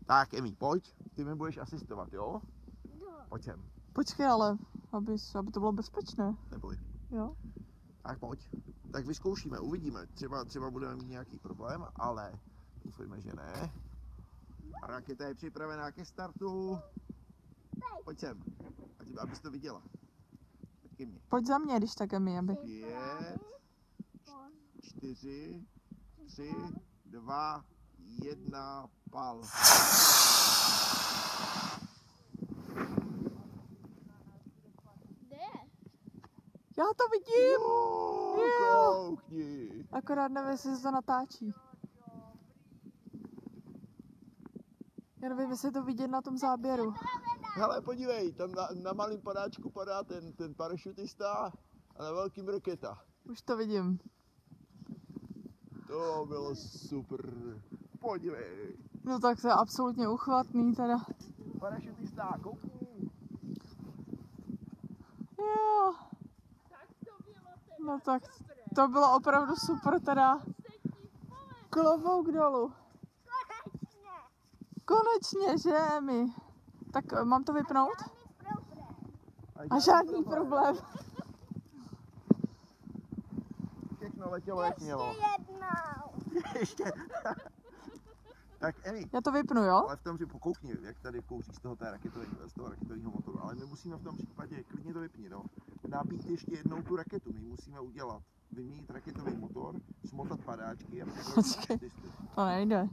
Tak, Emi, pojď. Ty mi budeš asistovat, jo? Pojď sem. Počkej, ale aby to bylo bezpečné. Neboj. Jo? Tak pojď. Tak vyzkoušíme, uvidíme. Třeba budeme mít nějaký problém, ale doufejme, že ne. A raketa je připravená ke startu. Pojď sem, abys to viděla. Pojď ke mně. Pojď za mě, když tak, Emi, aby. 5, 4, 3, 2, 1, pal. Já to vidím! Jo, koukni. Akorát nevím, jestli se to natáčí. Já nevím, jestli je to vidět na tom záběru. Hele, podívej, tam na malém padáčku padá ten parašutista a na velkým raketa. Už to vidím. To bylo super. Podívej. No tak to je absolutně uchvatný teda. Parašutista, koukni. Jo. No tak to bylo opravdu super teda. Klobouk dolů. Konečně, že Emi? Tak mám to vypnout? A žádný problém. Všechno letělo, jak mělo. Ještě. Tak Emi. Já to vypnu, jo? Ale v tom případě koukni, jak tady kouří z toho raketového motoru. Ale my musíme v tom případě, klidně to vypni, no. Nabít ještě jednou tu raketu. My musíme udělat, vyměnit raketový motor, smotat padáčky a Počkej, to nejde.